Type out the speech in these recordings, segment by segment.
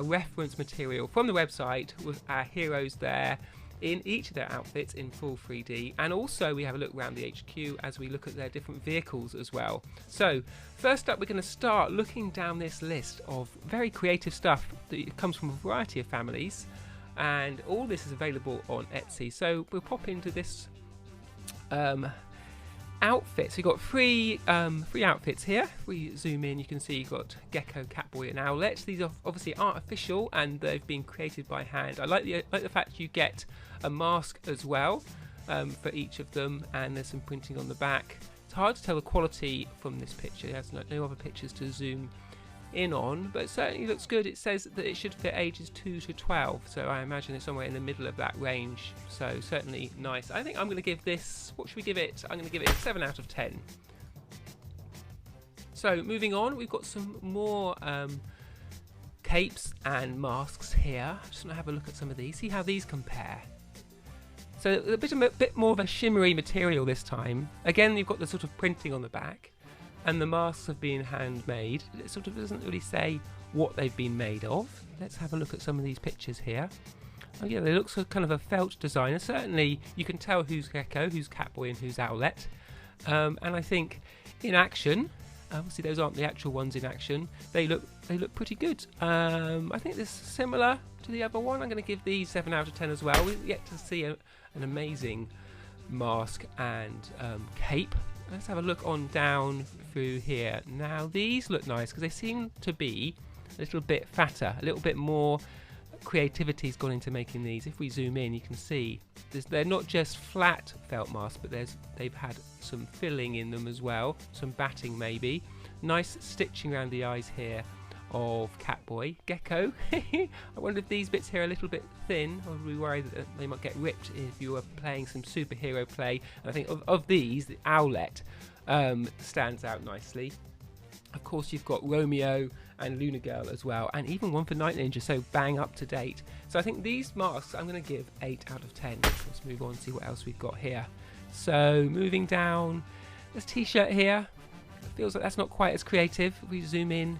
our reference material from the website with our heroes there in each of their outfits in full 3D, and also we have a look around the HQ as we look at their different vehicles as well. So first up, we're going to start looking down this list of very creative stuff that comes from a variety of families, and all this is available on Etsy. So we'll pop into this outfit. So you've got three outfits here. If we zoom in, you can see you've got Gecko, Catboy and Owlette. These are obviously aren't official and they've been created by hand. I like the fact you get a mask as well for each of them, and there's some printing on the back. It's hard to tell the quality from this picture. There's no other pictures to zoom in on, but it certainly looks good. It says that it should fit ages 2 to 12, so I imagine it's somewhere in the middle of that range, so certainly nice. I think I'm going to give this, what should we give it? I'm going to give it 7 out of 10. So moving on, we've got some more capes and masks here. I just want to have a look at some of these, see how these compare. So a bit more of a shimmery material this time. Again, you've got the sort of printing on the back, and the masks have been handmade. It sort of doesn't really say what they've been made of. Let's have a look at some of these pictures here. Oh yeah, they look sort of kind of a felt design. And certainly you can tell who's Gecko, who's Catboy and who's Owlette. And I think in action, obviously those aren't the actual ones in action, they look pretty good. I think this is similar to the other one. I'm going to give these 7 out of 10 as well. We've yet to see an amazing mask and cape. Let's have a look on down through here. Now these look nice because they seem to be a little bit fatter, a little bit more creativity's gone into making these. If we zoom in, you can see they're not just flat felt masks, but they've had some filling in them as well, some batting maybe. Nice stitching around the eyes here of Catboy. Gecko, I wonder if these bits here are a little bit thin. I would be worried that they might get ripped if you were playing some superhero play. And I think of these, the Owlette stands out nicely. Of course, you've got Romeo and Luna Girl as well, and even one for Night Ninja, so bang up to date. So I think these masks I'm going to give 8 out of 10. Let's move on and see what else we've got here. So moving down, this t-shirt here, feels like that's not quite as creative. If we zoom in,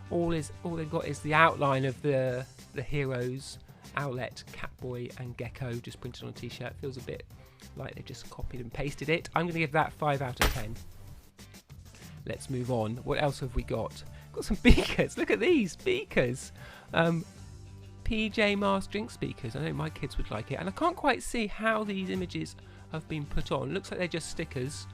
all they've got is the outline of the heroes, Owlette, Catboy and Gecko, just printed on a t-shirt. Feels a bit like they just copied and pasted it. I'm going to give that 5 out of 10. Let's move on. What else have we got? Got some beakers. Look at these beakers. PJ Masks drink speakers. I know my kids would like it, and I can't quite see how these images have been put on. Looks like they're just stickers.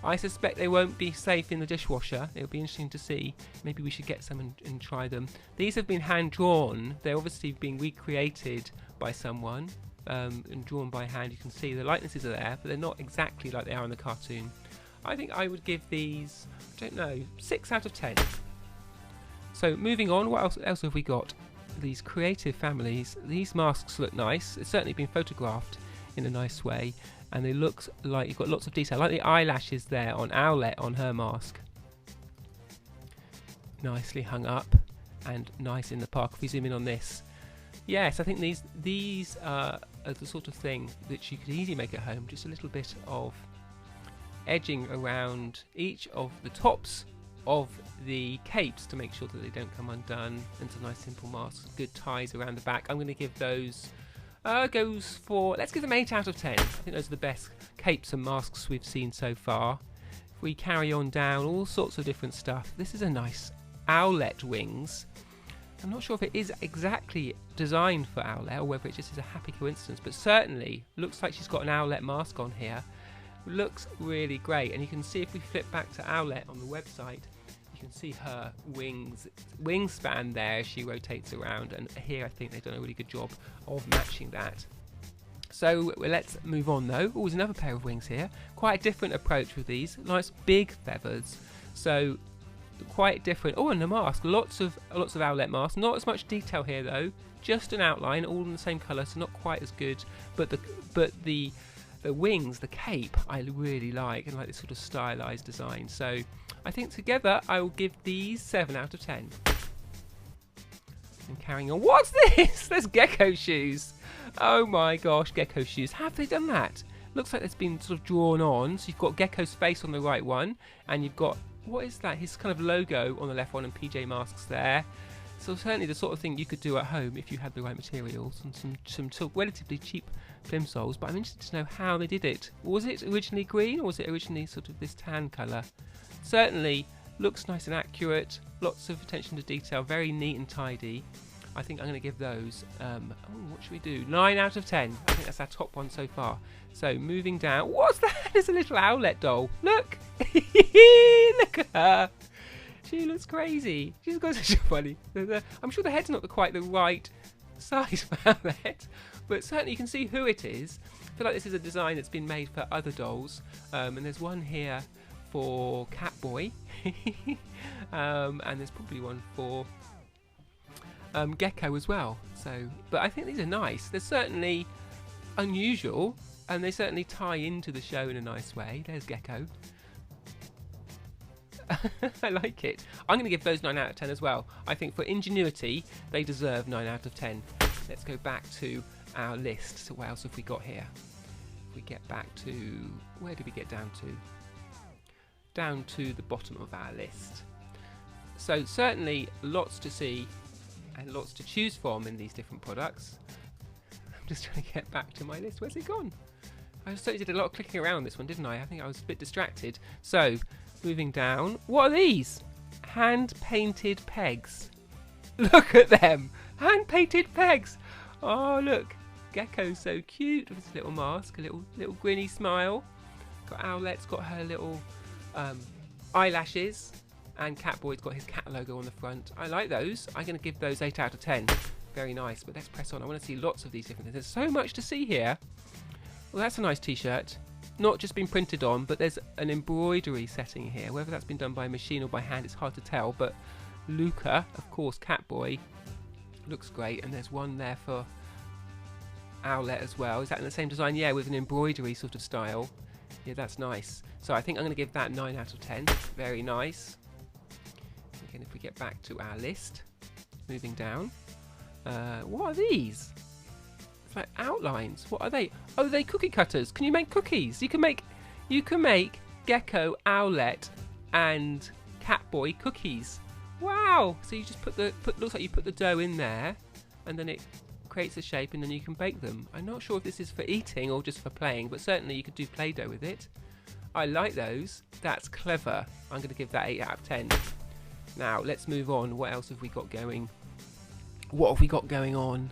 I suspect they won't be safe in the dishwasher. It'll be interesting to see. Maybe we should get some and try them. These have been hand drawn. They're obviously being recreated by someone and drawn by hand. You can see the likenesses are there, but they're not exactly like they are in the cartoon. I think I would give these, I don't know, 6 out of 10. So moving on, what else have we got? These creative families. These masks look nice. It's certainly been photographed in a nice way, and they look like you've got lots of detail. I like the eyelashes there on Owlette on her mask. Nicely hung up and nice in the park. If we zoom in on this, yes, I think these are the sort of thing that you could easily make at home. Just a little bit of edging around each of the tops of the capes to make sure that they don't come undone, and some nice simple masks, good ties around the back. I'm going to give those let's give them 8 out of 10. I think those are the best capes and masks we've seen so far. If we carry on down, all sorts of different stuff. This is a nice Owlette wings. I'm not sure if it is exactly designed for Owlette or whether it just is a happy coincidence, but certainly looks like she's got an Owlette mask on here. Looks really great, and you can see if we flip back to Owlette on the website, you can see her wingspan there as she rotates around, and here I think they've done a really good job of matching that. So let's move on though. Oh, there's another pair of wings here. Quite a different approach with these. Nice big feathers. So quite different. Oh, and the mask. Lots of Owlette masks. Not as much detail here though. Just an outline, all in the same colour, so not quite as good. But the wings, the cape, I really like, and like this sort of stylized design. So I think together I will give these 7 out of 10. And carrying on, what's this? There's Gecko shoes. Oh my gosh, Gecko shoes. Have they done that? Looks like it's been sort of drawn on. So you've got Gecko's face on the right one, and you've got, what is that? His kind of logo on the left one, and PJ Masks there. So certainly the sort of thing you could do at home if you had the right materials and some relatively cheap plimsolls. But I'm interested to know how they did it. Was it originally green, or was it originally sort of this tan colour? Certainly looks nice and accurate. Lots of attention to detail. Very neat and tidy. I think I'm going to give those, what should we do? 9 out of 10. I think that's our top one so far. So moving down. What's that? There's a little Owlette doll. Look. Look at her. She looks crazy. She's got such a funny. I'm sure the head's not quite the right size for Owlette, but certainly you can see who it is. I feel like this is a design that's been made for other dolls. And there's one here for Catboy. And there's probably one for Gecko as well. So, but I think these are nice. They're certainly unusual, and they certainly tie into the show in a nice way. There's Gecko. I like it. I'm going to give those 9 out of 10 as well. I think for ingenuity, they deserve 9 out of 10. Let's go back to our list. So what else have we got here? If we get back to, where did we get down to? Down to the bottom of our list. So certainly lots to see and lots to choose from in these different products. I'm just trying to get back to my list. Where's it gone? I certainly did a lot of clicking around on this one, didn't I? I think I was a bit distracted. So, moving down. What are these? Hand-painted pegs. Look at them! Hand-painted pegs! Oh, look. Gecko's so cute with his little mask, a little grinny smile. Got Owlette's got her little eyelashes. And Catboy's got his cat logo on the front. I like those. I'm going to give those 8 out of 10. Very nice. But let's press on. I want to see lots of these different things. There's so much to see here. Well, that's a nice t-shirt. Not just been printed on, but there's an embroidery setting here. Whether that's been done by machine or by hand, it's hard to tell. But Luca, of course, Catboy, looks great. And there's one there for Owlette as well. Is that in the same design? Yeah, with an embroidery sort of style. Yeah, that's nice. So I think I'm going to give that 9 out of 10. Very nice. Again, if we get back to our list, moving down, what are these? It's like outlines. What are they? Oh, they cookie cutters. Can you make cookies? You can make Gecko, Owlette, and Catboy cookies. Wow! So you just looks like you put the dough in there, and then it creates a shape, and then you can bake them. I'm not sure if this is for eating or just for playing, but certainly you could do Play-Doh with it. I like those. That's clever. I'm going to give that 8 out of 10. Now, let's move on. What else have we got going? What have we got going on?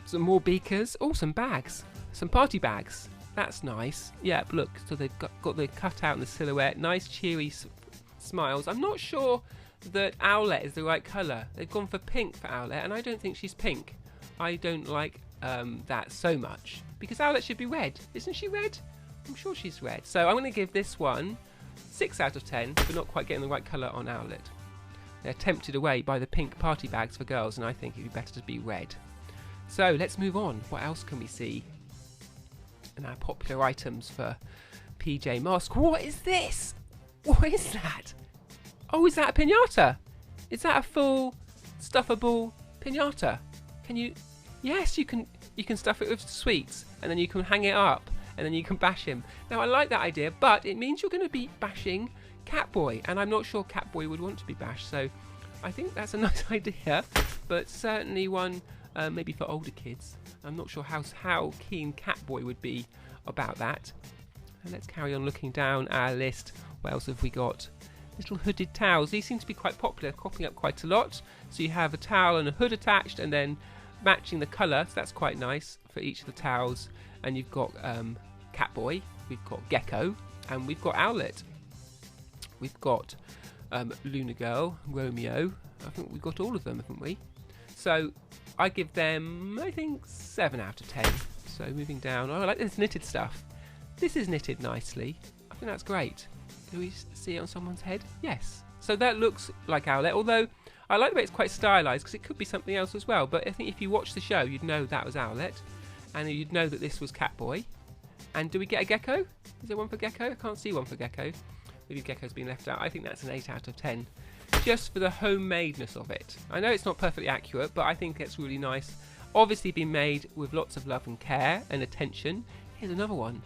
Some more beakers. Oh, some bags. Some party bags. That's nice. Yeah, look. So they've got the cutout and the silhouette. Nice, cheery smiles. I'm not sure that Owlette is the right colour. They've gone for pink for Owlette, and I don't think she's pink. I don't like that so much. Because Owlette should be red. Isn't she red? I'm sure she's red. So I'm going to give this one 6 out of 10 for not quite getting the right colour on Owlette. They're tempted away by the pink party bags for girls, and I think it'd be better to be red. So let's move on. What else can we see in our popular items for PJ Masks? What is this? What is that? Oh, is that a piñata? Is that a full stuffable piñata? Can you? Yes, you can. You can stuff it with sweets, and then you can hang it up, and then you can bash him. Now, I like that idea, but it means you're going to be bashing Catboy, and I'm not sure Catboy would want to be bashed, so I think that's a nice idea, but certainly one maybe for older kids. I'm not sure how keen Catboy would be about that. And let's carry on looking down our list. What else have we got? Little hooded towels. These seem to be quite popular, cropping up quite a lot. So you have a towel and a hood attached, and then matching the colour, so that's quite nice for each of the towels. And you've got Catboy, we've got Gecko, and we've got Owlette. We've got Luna Girl, Romeo. I think we've got all of them, haven't we? So I give them, I think, 7 out of 10. So moving down, oh, I like this knitted stuff. This is knitted nicely. I think that's great. Do we see it on someone's head? Yes. So that looks like Owlette, although I like the way it's quite stylised because it could be something else as well. But I think if you watch the show, you'd know that was Owlette, and you'd know that this was Catboy. And do we get a Gecko? Is there one for Gecko? I can't see one for Gecko. Maybe Gecko's been left out. I think that's an 8 out of 10. Just for the homemadeness of it. I know it's not perfectly accurate, but I think it's really nice. Obviously been made with lots of love and care and attention. Here's another one.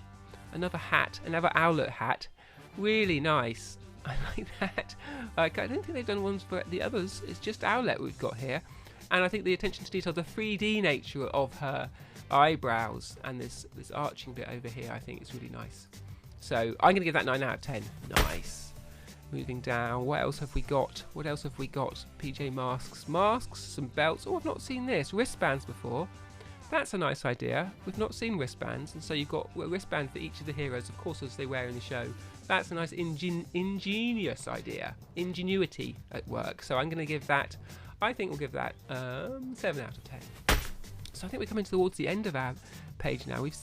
Another hat. Another Owlette hat. Really nice. I like that. I don't think they've done ones for the others. It's just Owlette we've got here. And I think the attention to detail, the 3D nature of her eyebrows and this arching bit over here, I think is really nice. So I'm going to give that 9 out of 10. Nice. Moving down, what else have we got? What else have we got? PJ Masks. Masks, some belts. Oh, I've not seen this. Wristbands before. That's a nice idea. We've not seen wristbands, and so you've got a wristband for each of the heroes, of course, as they wear in the show. That's a nice ingenious idea. Ingenuity at work. So I'm going to give that, I think we'll give that 7 out of 10. So I think we're coming towards the end of our page now. We've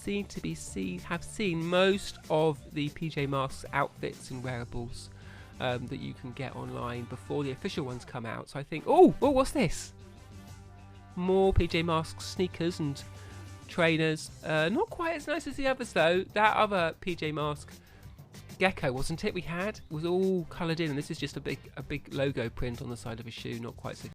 have seen most of the PJ Masks outfits and wearables that you can get online before the official ones come out. So I think, oh, what's this? More PJ Masks sneakers and trainers. Not quite as nice as the others though. That other PJ Mask gecko, wasn't it? We had was all coloured in, and this is just a big logo print on the side of a shoe. Not quite so